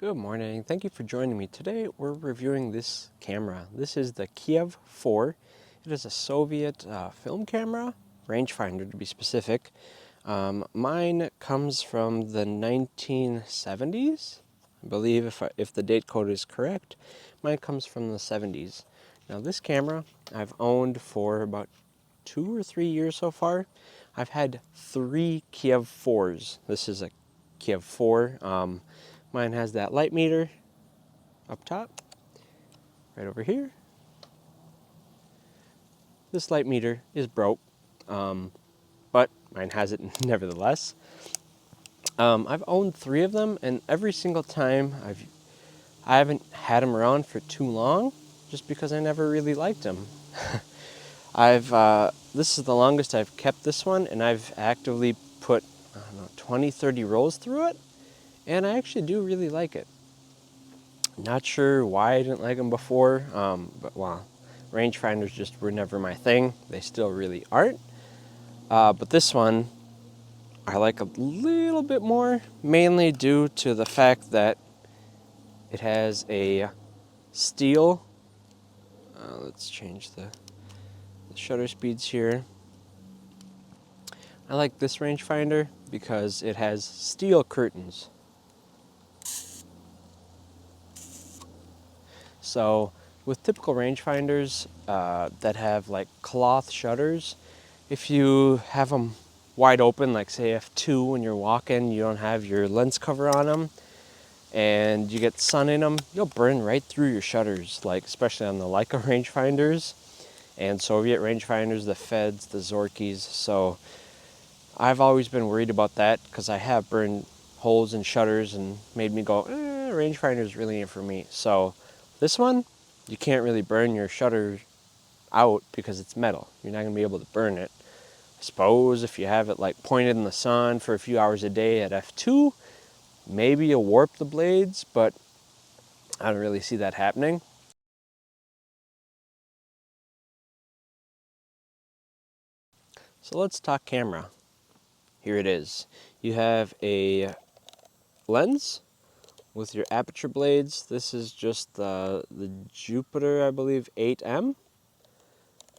Good morning. Thank you for joining me. Today we're reviewing this camera. This is the Kiev 4. It is a Soviet film camera, rangefinder to be specific. Mine comes from the 1970s. I believe if the date code is correct, mine comes from the 70s. Now this camera I've owned for about 2 or 3 years so far. I've had 3 Kiev 4s. This is a Kiev 4. Mine has that light meter up top, right over here. This light meter is broke, but mine has it nevertheless. I've owned 3 of them, and every single time I haven't had them around for too long, just because I never really liked them. This is the longest I've kept this one, and I've actively put, I don't know, 20, 30 rolls through it, and I actually do really like it. Not sure why I didn't like them before, but well, rangefinders just were never my thing. They still really aren't. But this one I like a little bit more, mainly due to the fact that it has a steel. Let's change the shutter speeds here. I like this rangefinder because it has steel curtains. So with typical rangefinders that have like cloth shutters, if you have them wide open, like say f2 when you're walking, you don't have your lens cover on them, and you get sun in them, you'll burn right through your shutters, like especially on the Leica rangefinders and Soviet rangefinders, the Feds, the Zorkis. So I've always been worried about that because I have burned holes in shutters and made me go, rangefinder really ain't for me. So this one, you can't really burn your shutter out because it's metal. You're not going to be able to burn it. I suppose if you have it like pointed in the sun for a few hours a day at f2, maybe you'll warp the blades, but I don't really see that happening. So let's talk camera. Here it is. You have a lens with your aperture blades. This is just the Jupiter, I believe, 8M.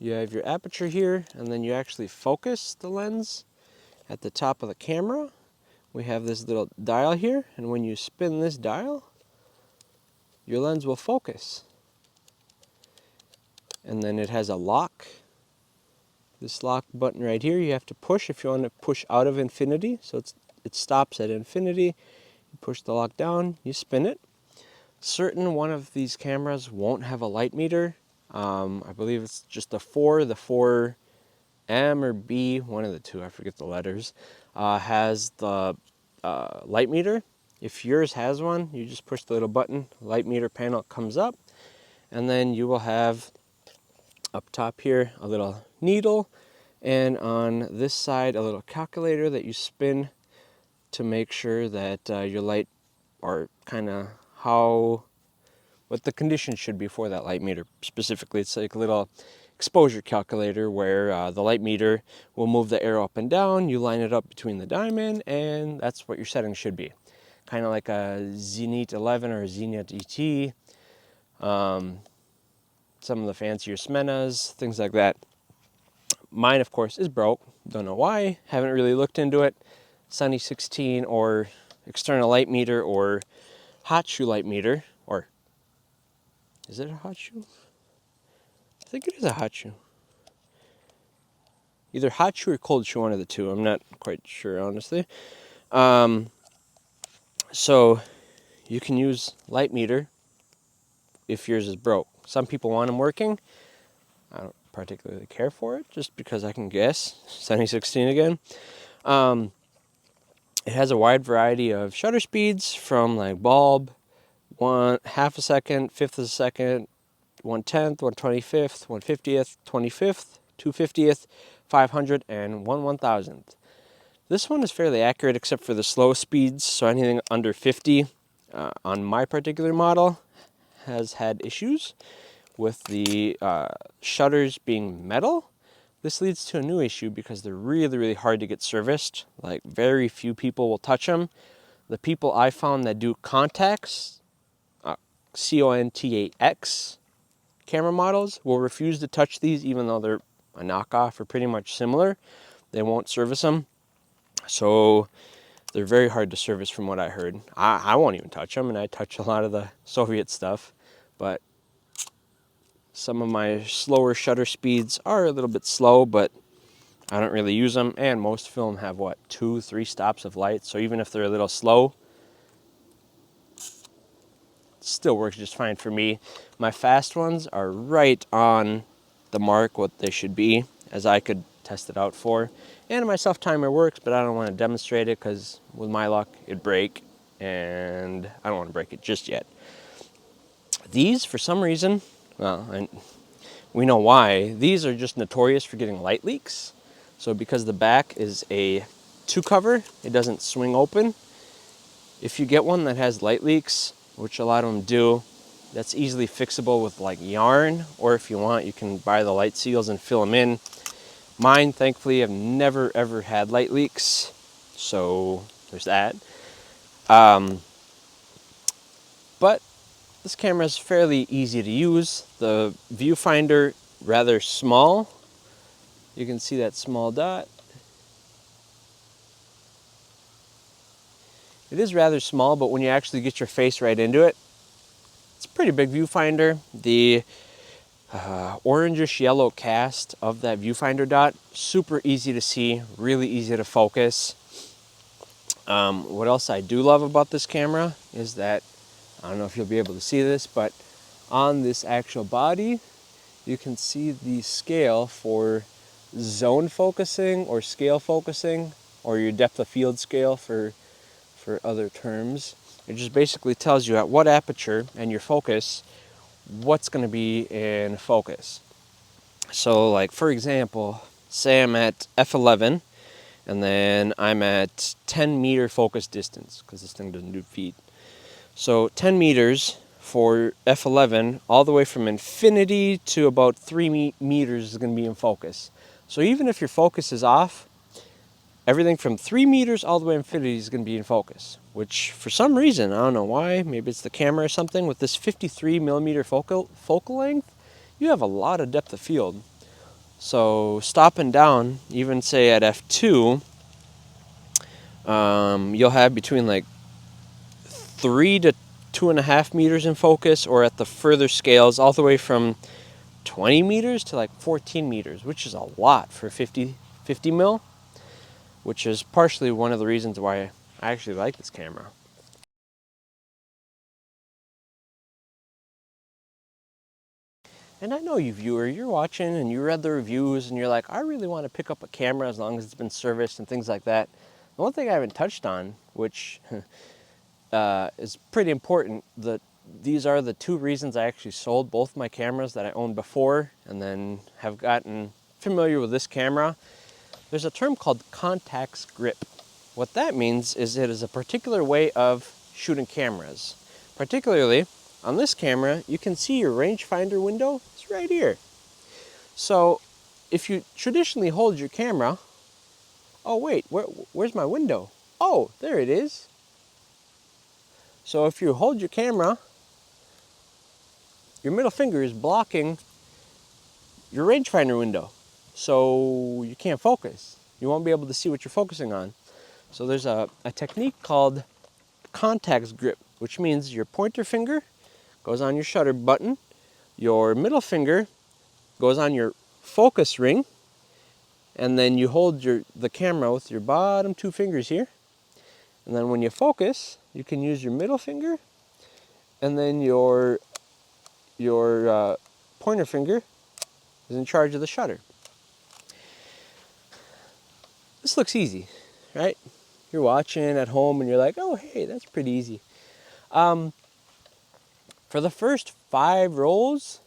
You have your aperture here, and then you actually focus the lens at the top of the camera. We have this little dial here, and when you spin this dial, your lens will focus. And then it has a lock. This lock button right here, you have to push if you want to push out of infinity. So it stops at infinity. You push the lock down, you spin it. Certain one of these cameras won't have a light meter. I believe it's just the 4M or B, one of the two, I forget the letters, has the light meter. If yours has one, you just push the little button, light meter panel comes up, and then you will have up top here a little needle, and on this side a little calculator that you spin to make sure that your light, or kind of what the conditions should be for that light meter. Specifically, it's like a little exposure calculator where the light meter will move the arrow up and down, you line it up between the diamond, and that's what your settings should be. Kind of like a Zenit 11 or a Zenit ET, some of the fancier Smenas, things like that. Mine, of course, is broke. Don't know why. Haven't really looked into it. Sunny 16 or external light meter or hot shoe light meter. Or is it a hot shoe? I think it is a hot shoe. Either hot shoe or cold shoe, one of the two. I'm not quite sure, honestly. So you can use light meter if yours is broke. Some people want them working. I don't particularly care for it, just because I can guess. Sunny 16 again. It has a wide variety of shutter speeds from like bulb, 1/2 a second, 1/5 of a second, 1/10, 1/25, 1/50th, 25th, 2/50th, 500, and 1/1000th. This one is fairly accurate except for the slow speeds, so anything under 50 on my particular model has had issues with the shutters being metal. This leads to a new issue because they're really, really hard to get serviced. Like, very few people will touch them. The people I found that do Contax Contax camera models will refuse to touch these, even though they're a knockoff or pretty much similar. They won't service them. So they're very hard to service from what I heard. I won't even touch them, and I touch a lot of the Soviet stuff. But some of my slower shutter speeds are a little bit slow, but I don't really use them. And most film have, what, 2-3 stops of light. So even if they're a little slow, still works just fine for me. My fast ones are right on the mark what they should be, as I could test it out for. And my self-timer works, but I don't want to demonstrate it because with my luck it'd break, and I don't want to break it just yet. These, for some reason, well, and we know why, these are just notorious for getting light leaks. So because the back is a 2 cover, it doesn't swing open. If you get one that has light leaks, which a lot of them do, that's easily fixable with like yarn, or if you want, you can buy the light seals and fill them in. Mine, thankfully, have never ever had light leaks, so there's that. But this camera is fairly easy to use. The viewfinder, rather small. You can see that small dot. It is rather small, but when you actually get your face right into it, it's a pretty big viewfinder. The orangish yellow cast of that viewfinder dot, super easy to see, really easy to focus. What else I do love about this camera is that, I don't know if you'll be able to see this, but on this actual body, you can see the scale for zone focusing or scale focusing, or your depth of field scale for other terms. It just basically tells you at what aperture and your focus, what's going to be in focus. So like, for example, say I'm at f11 and then I'm at 10 meter focus distance, because this thing doesn't do feet. So 10 meters for f11, all the way from infinity to about 3 meters is going to be in focus. So even if your focus is off, everything from 3 meters all the way to infinity is going to be in focus, which for some reason, I don't know why, maybe it's the camera or something, with this 53 millimeter focal length, you have a lot of depth of field. So stopping down, even say at f2, you'll have between like 3 to 2.5 meters in focus, or at the further scales, all the way from 20 meters to like 14 meters, which is a lot for 50 mil. Which is partially one of the reasons why I actually like this camera. And I know you viewer, you're watching and you read the reviews and you're like, I really want to pick up a camera as long as it's been serviced and things like that. The one thing I haven't touched on, which is pretty important, these are the 2 reasons I actually sold both my cameras that I owned before and then have gotten familiar with this camera. There's a term called Contax grip. What that means is it is a particular way of shooting cameras. Particularly on this camera, you can see your rangefinder window. It's right here. So if you traditionally hold your camera, oh wait, where's my window? Oh, there it is. So if you hold your camera, your middle finger is blocking your rangefinder window. So you can't focus. You won't be able to see what you're focusing on. So there's a technique called Contax grip, which means your pointer finger goes on your shutter button, your middle finger goes on your focus ring, and then you hold the camera with your bottom 2 fingers here. And then when you focus, you can use your middle finger, and then your pointer finger is in charge of the shutter. This looks easy, right? You're watching at home and you're like, oh, hey, that's pretty easy. For the first 5 rolls,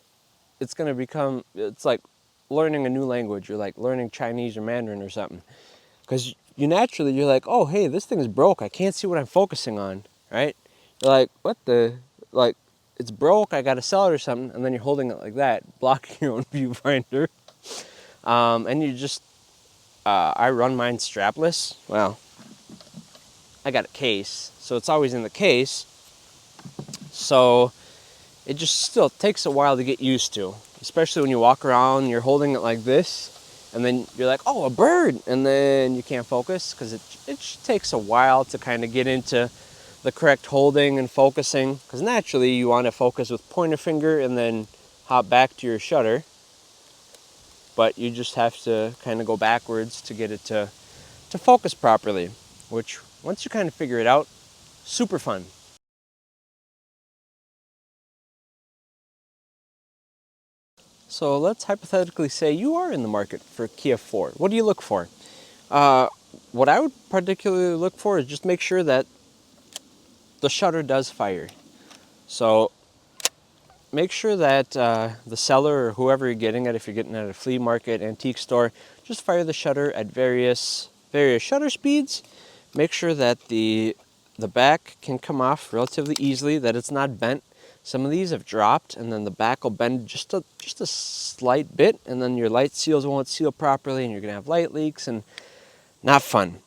it's like learning a new language, or like learning Chinese or Mandarin or something. Because you're like, oh, hey, this thing's broke. I can't see what I'm focusing on, right? You're like, what the, like, it's broke, I gotta sell it or something. And then you're holding it like that, blocking your own viewfinder. And you just, I run mine strapless. Well, I got a case, so it's always in the case. So it just still takes a while to get used to, especially when you walk around, you're holding it like this, and then you're like, oh, a bird, and then you can't focus because it just takes a while to kind of get into the correct holding and focusing, because naturally you want to focus with pointer finger and then hop back to your shutter, but you just have to kind of go backwards to get it to focus properly, which once you kind of figure it out, super fun. So let's hypothetically say you are in the market for Kiev 4. What do you look for? Uh, what I would particularly look for is just make sure that the shutter does fire. So make sure that the seller or whoever you're getting at, if you're getting at a flea market, antique store, just fire the shutter at various shutter speeds. Make sure that the back can come off relatively easily, that it's not bent. Some of these have dropped, and then the back will bend just a slight bit, and then your light seals won't seal properly, and you're gonna have light leaks, and not fun.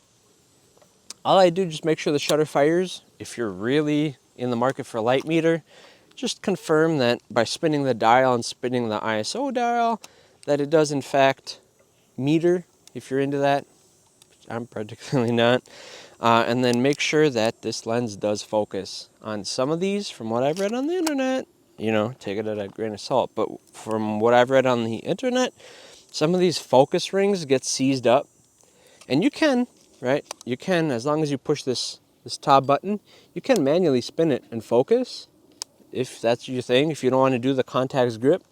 All I do, just make sure the shutter fires. If you're really in the market for a light meter, just confirm that by spinning the dial and spinning the ISO dial, that it does in fact meter, if you're into that. I'm particularly not. And then make sure that this lens does focus. On some of these, from what I've read on the internet, take it at a grain of salt, but from what I've read on the internet, some of these focus rings get seized up. And you can, right? You can, as long as you push this top button, you can manually spin it and focus, if that's your thing. If you don't want to do the Contax grip,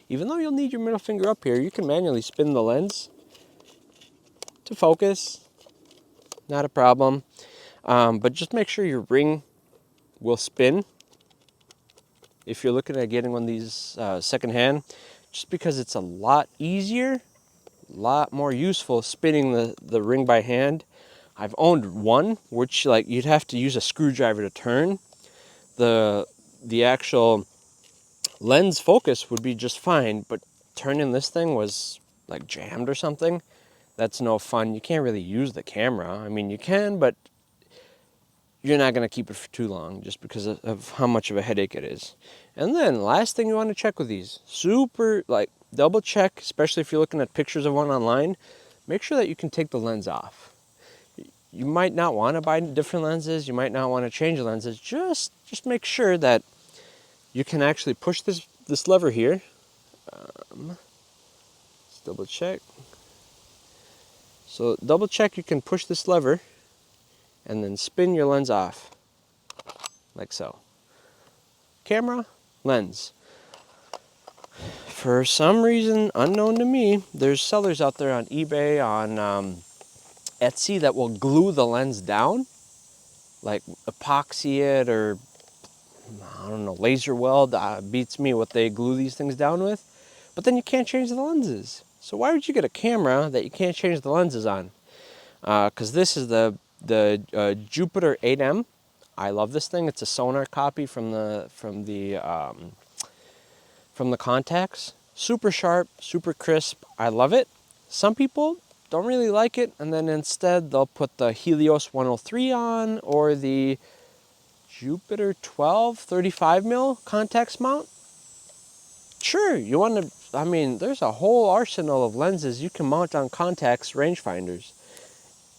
even though you'll need your middle finger up here, you can manually spin the lens to focus. Not a problem. But just make sure your ring will spin if you're looking at getting one of these secondhand, just because it's a lot easier, a lot more useful spinning the ring by hand. I've owned one which, like, you'd have to use a screwdriver to turn. The actual lens focus would be just fine, but turning this thing was like jammed or something. That's no fun. You can't really use the camera. I mean, you can, but you're not going to keep it for too long just because of how much of a headache it is. And then last thing you want to check with these, super, like, double check, especially if you're looking at pictures of one online, make sure that you can take the lens off. You might not want to buy different lenses, you might not want to change lenses. Just make sure that you can actually push this lever here. Let's double check. So double check you can push this lever and then spin your lens off, like so. Camera, lens. For some reason unknown to me, there's sellers out there on eBay, on Etsy, that will glue the lens down, like epoxy it, or I don't know, laser weld. Beats me what they glue these things down with. But then you can't change the lenses. So why would you get a camera that you can't change the lenses on? Because this is the Jupiter 8M. I love this thing. It's a sonar copy from the Contax. Super sharp, super crisp. I love it. Some people don't really like it, and then instead they'll put the Helios 103 on, or the Jupiter 12 35mm Contax mount. Sure, you want to, I mean, there's a whole arsenal of lenses you can mount on Contax rangefinders.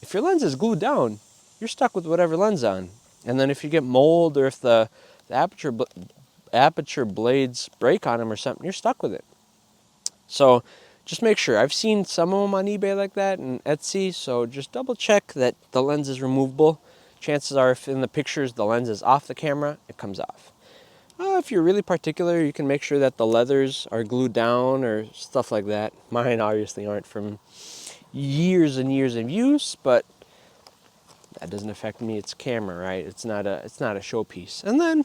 If your lens is glued down, you're stuck with whatever lens on. And then if you get mold, or if the aperture blades break on them or something, you're stuck with it. So just make sure. I've seen some of them on eBay like that and Etsy, so just double check that the lens is removable. Chances are, if in the pictures the lens is off the camera, it comes off. If you're really particular, you can make sure that the leathers are glued down or stuff like that. Mine obviously aren't, from years and years of use, but that doesn't affect me. It's camera, right? It's not a showpiece. And then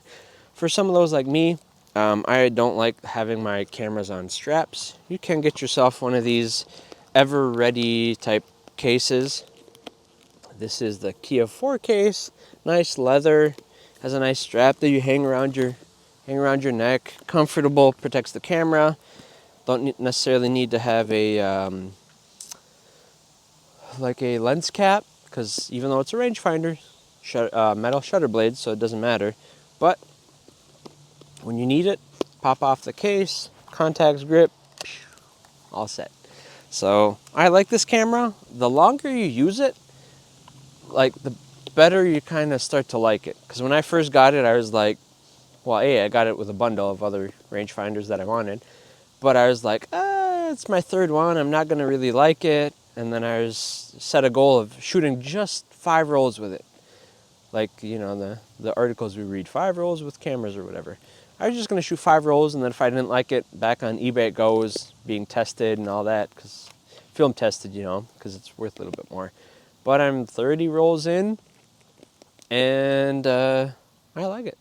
for some of those like me, I don't like having my cameras on straps. You can get yourself one of these ever ready type cases. This is the Kiev 4 case. Nice leather, has a nice strap that you hang around your neck. Comfortable, protects the camera. Don't necessarily need to have a like a lens cap, because even though it's a rangefinder, metal shutter blades, so it doesn't matter. But when you need it, pop off the case, Contax grip, all set. So I like this camera. The longer you use it, like the better you kind of start to like it. Because when I first got it, I was like, well, I got it with a bundle of other rangefinders that I wanted. But I was like, it's my third one. I'm not going to really like it. And then I set a goal of shooting just 5 rolls with it. Like, you know, the articles we read, 5 rolls with cameras or whatever. I was just going to shoot 5 rolls, and then if I didn't like it, back on eBay it goes, being tested and all that, because film tested, you know, because it's worth a little bit more. But I'm 30 rolls in, and I like it.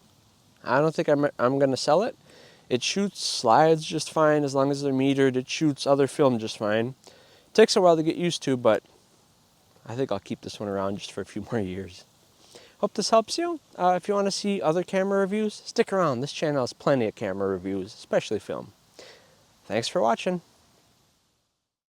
I don't think I'm going to sell it. It shoots slides just fine as long as they're metered. It shoots other film just fine. It takes a while to get used to, but I think I'll keep this one around just for a few more years. Hope this helps you. If you want to see other camera reviews, stick around. This channel has plenty of camera reviews, especially film. Thanks for watching.